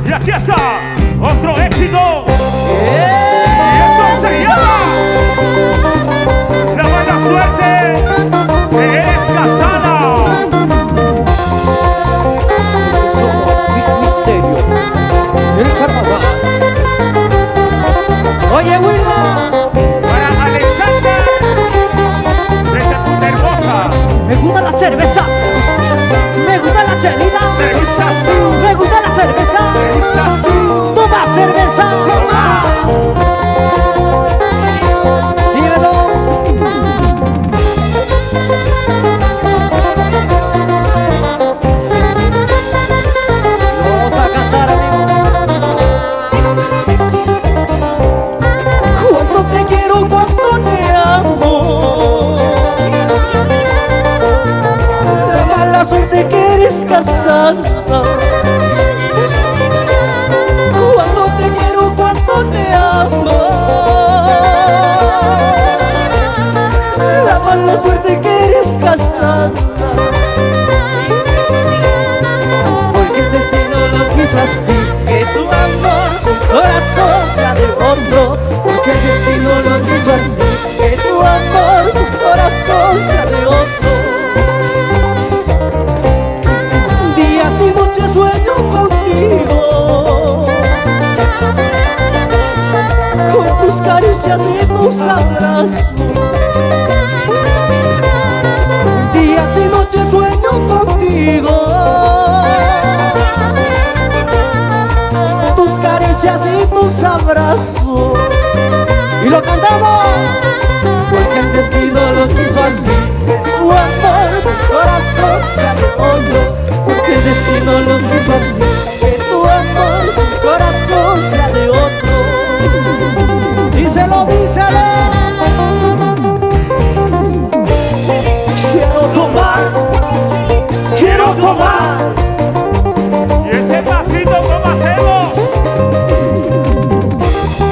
Y aquí está otro éxito. Y esto se llama La Mala Suerte de Eres Casada. Misterio, el carnaval. Oye, Wilma, Para Alexander desde Punta Hermosa. me gusta la cerveza, me gusta la chelita, ¿Te gustas tú? me gusta la cerveza. ¿Te gustas tú? Toma cerveza, toma. Dímelo. Vamos a cantar, amigo. Cuánto te quiero, cuánto te amo. La mala suerte que eres casada. Cuánto te quiero, cuánto te amo. La mala suerte que eres casada. Porque el destino lo quiso así, que tu amor, tu corazón sea de otro. Porque el destino lo quiso así, que tu amor, tu corazón sea de otro. Días y noches sueño contigo, con tus caricias y tus abrazos. Días y noches sueño contigo, tus caricias y tus abrazos. Y lo cantamos, porque el destino lo quiso así, que tu amor, tu corazón sea de otro. Porque el destino lo quiso así, que tu amor, tu corazón sea de otro. Díselo, díselo. Quiero tomar, quiero tomar. Y ese pasito, ¿cómo hacemos?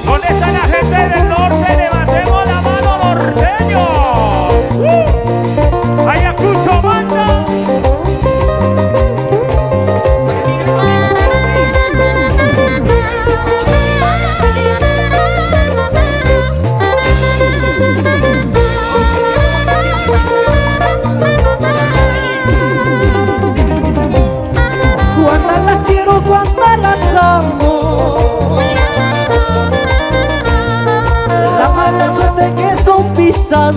¿Dónde está la gente del norte? Levantemos la mano, norteño. Ayacucho, banda. Cuántas las quiero, cuántas las amo. La mala suerte que son pisadas.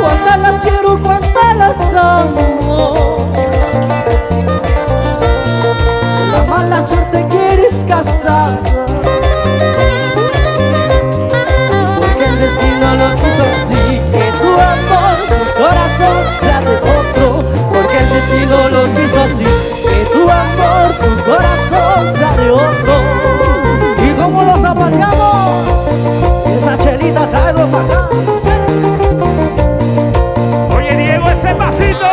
Cuántas las quiero, cuántas las amo. La mala suerte que eres casada. Porque el destino lo quiso así, que tu amor, tu corazón sea de otro. Porque el destino lo quiso así, que tu amor, tu corazón sea de otro. Y como lo zapateamos, esa chelita tráelo para acá. Oye, Diego, ese pasito.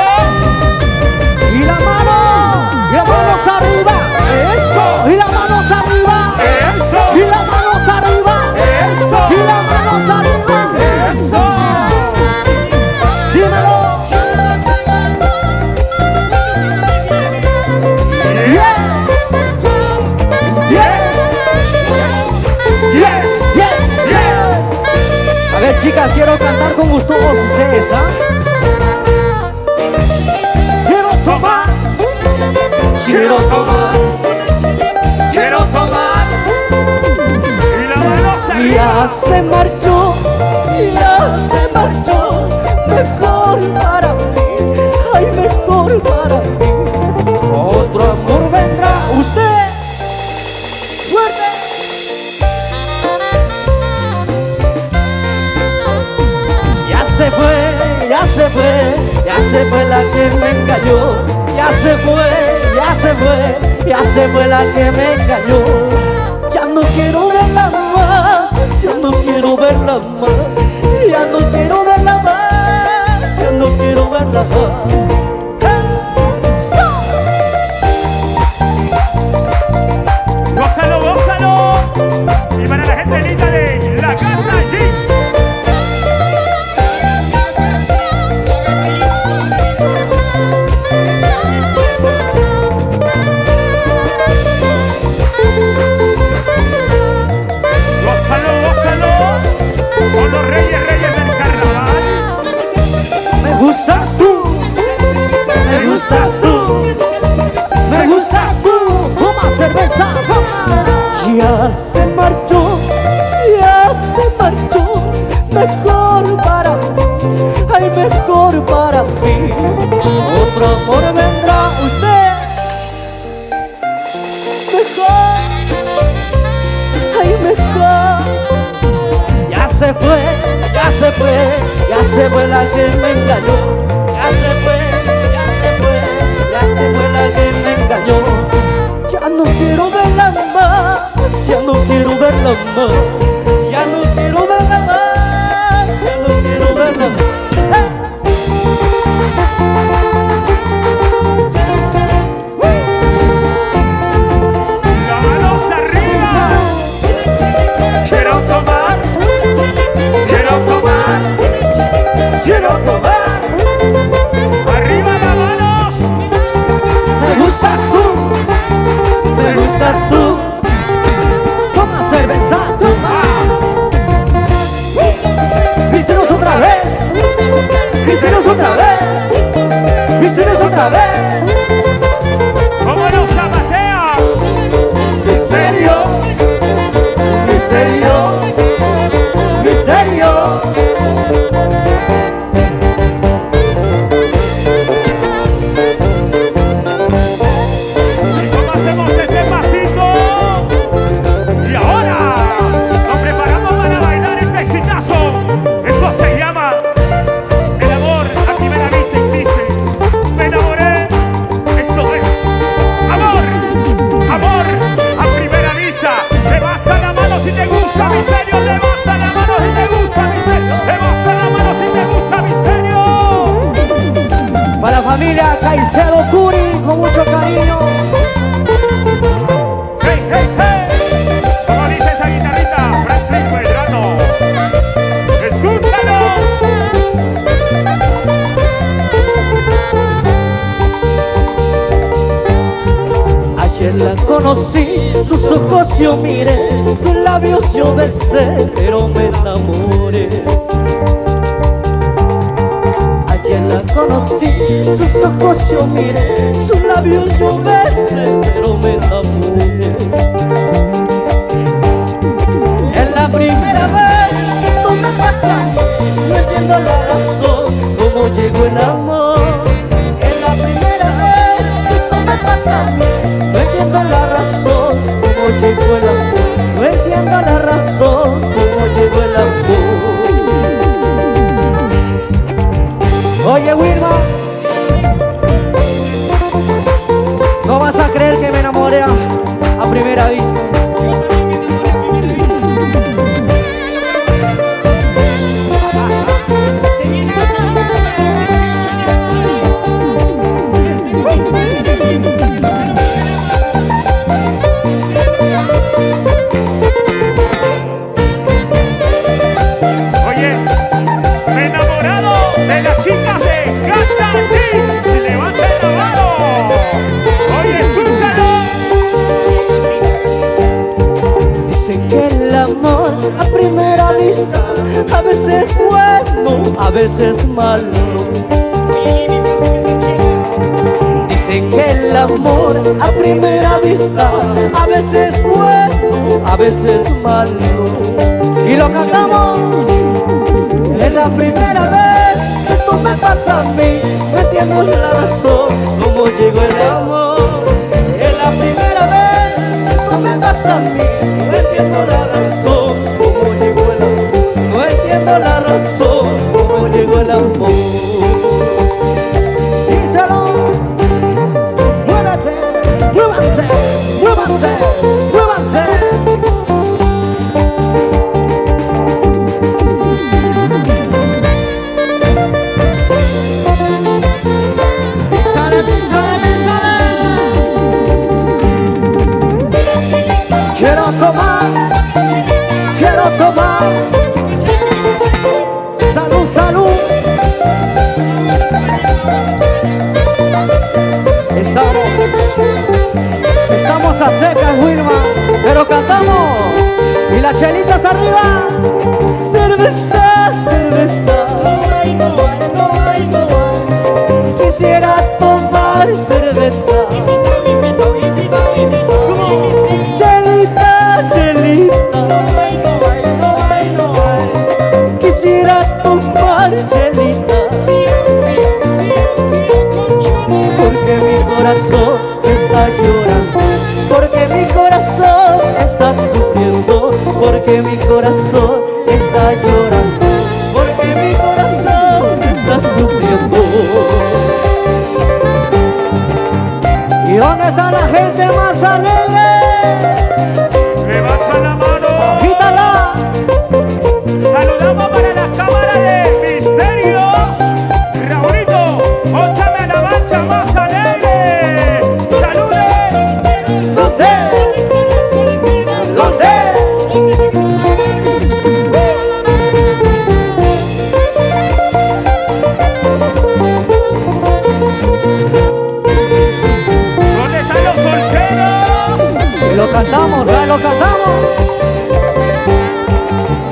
Y las manos arriba, eso. Y las manos arriba, Eso. y las manos arriba, Eso. y las manos arriba, Eso. dímelo. Yeah, Yes. yes, Yes. A ver, chicas, quiero cantar con todos ustedes, ¿ah? Quiero tomar, quiero tomar, Quiero tomar. Y la mano se ya se marchó, mejor para mí, ay, mejor para mí. Otro amor vendrá, usted, fuerte. Ya se fue, ya se fue, ya se fue la que me engañó. Ya se fue, ya se fue, ya se fue la que me engañó. Ya no quiero verla más, ya no quiero verla más, ya no quiero verla más, ya no quiero verla más. Gózalo, gózalo. Y para la gente linda de la casa Jeans. Ya se fue, ya se fue, ya se fue la que me engañó. Ya se fue, ya se fue, ya se fue la que me engañó. Ya no quiero verla más, ya no quiero verla más. Ya no quiero verla más, ya no quiero verla más. Otra vez, vístenos otra vez. ¿Cómo nos zapatea? Misterio, misterio, misterio. ¿Y cómo hacemos ese pasito? Y ahora nos preparamos para bailar este exitazo. Esto se llama El amor a primera vista existe. Me enamoré. Esto es amor. Amor a primera vista. Levanta la mano si te gusta Misterio. Levanta la mano si te gusta Misterio. Levanta la mano si te gusta Misterio. Para la familia Caicedo Curi, con mucho cariño. Hey, hey, hey. Como dice esa guitarrita, Francisco Medrano. Escúchalo. Ayer la conocí, sus ojos yo miré, sus labios yo besé, pero me enamoré. Ayer la conocí, sus ojos yo miré, sus labios yo besé, pero me enamoré. Es la primera vez que esto me pasa, no entiendo la razón, cómo llegó el amor. Es la primera vez que esto me pasa, no entiendo la razón, cómo llegó el amor. No entiendo la razón, cómo llegó el amor. Oye Wilma, no vas a creer que me enamoré a primera vista. Oye, me he enamorado de las chicas de Gata Jeans. Levanten la mano. Oye, escúchalo. Dicen que el amor a primera vista a veces es bueno, a veces malo. Dicen que el amor a primera vista a veces es bueno, a veces es malo. Y lo cantamos. Es la primera vez que esto me pasa a mí, no entiendo la razón, cómo llegó el amor. Es la primera vez que esto me pasa a mí, no entiendo la razón, cómo llegó el amor. No entiendo la razón, cómo llegó el amor. Díselo, muévete, muévanse, muévanse, muévanse. Quiero tomar, quiero tomar. Salud, salud. Estamos a secas, Wilma, pero cantamos. Y las chelitas arriba. Cerveza, cerveza. Quisiera tomar cerveza. Chelita, chelita. Quisiera tomar chelita. Porque mi corazón está llorando, porque mi corazón está sufriendo, porque porque mi corazón está llorando, porque mi corazón está sufriendo. ¿Y dónde está la gente más alegre? Levanta la mano. Quítala. Saludamos para las cámaras de Misterios. Raulito, óchame a la mancha más alegre. ¡Saluden! ¿Dónde? ¿Dónde? ¿Dónde están los solteros? Y lo cantamos, lo cantamos.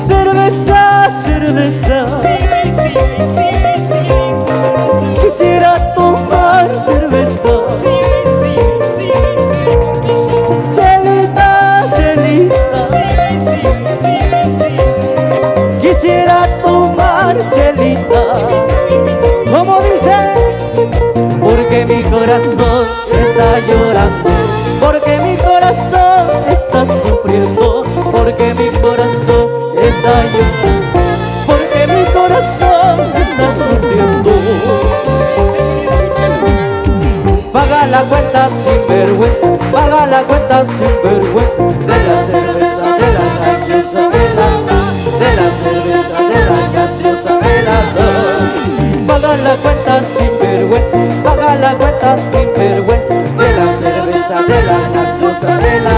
Cerveza, cerveza. Quisiera tomar cerveza. Chelita, chelita. Quisiera tomar chelita. ¿Cómo dice? Porque mi corazón está llorando, porque mi corazón está sufriendo, porque mi corazón está llorando, porque mi corazón está sufriendo. Paga la cuenta sin vergüenza, paga la cuenta sin vergüenza, de la cerveza, de la gaseosa, de la cerveza, de la gaseosa, de la. Paga la cuenta sin vergüenza, paga la cuenta sin vergüenza, de la cerveza, de la gaseosa, de la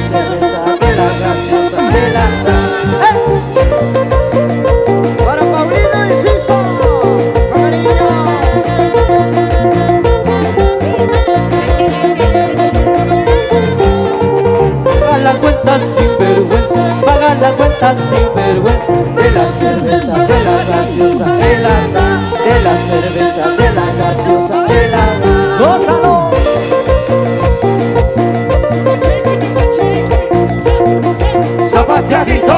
cerveza, de la gaseosa, de la. Para Paulino y Ciso, paga la cuenta sin vergüenza, paga la cuenta sin vergüenza, de la cerveza, de la gaseosa, de la cerveza, de la gaseosa, de la. ¡Gózalo! Zapateadito.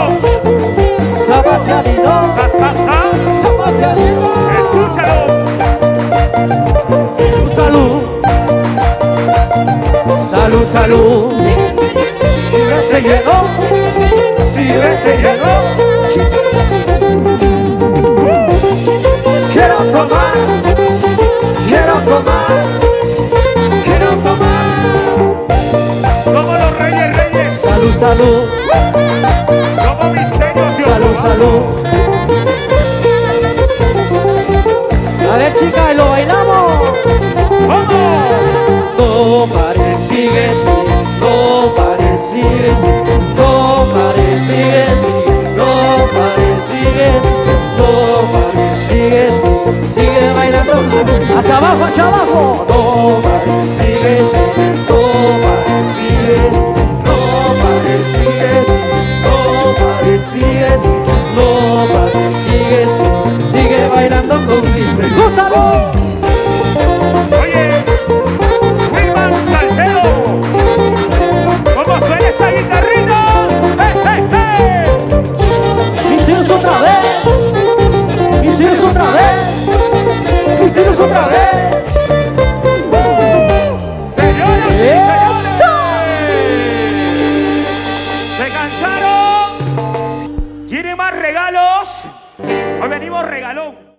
Zapateadito, zapateadito. Escúchalo. Salud, salud, salud. Sírvete lleno, sírvete lleno. Quiero tomar, quiero tomar, quiero tomar. Como los reyes. Salud, salud, Como Misterios de salud, Otomar. salud. A ver, chica, y lo bailamos. ¡Vamos! No pares, sigue, sigue, no pares, sigue, sigue, no pares, sigue, sigue, no pares, sigue, sigue, no pares, sigue, sigue, sigue bailando. Hacia abajo, hacia abajo. No pares, sigue, sigue, no pares, sigue, sigue, no pares, sigue, sigue, no pares, sigue, sigue, no pares, sigue, sigue, sigue bailando con Mister. ¡Gózalo! Oye, Wilman Salcedo. ¿Cómo suena esa guitarrita? Misterios otra vez, Misterios otra vez, Misterios otra vez. Señoras y ¡Eso! señores, ¿se cansaron? ¿Quieren más regalos? Hoy venimos regalón.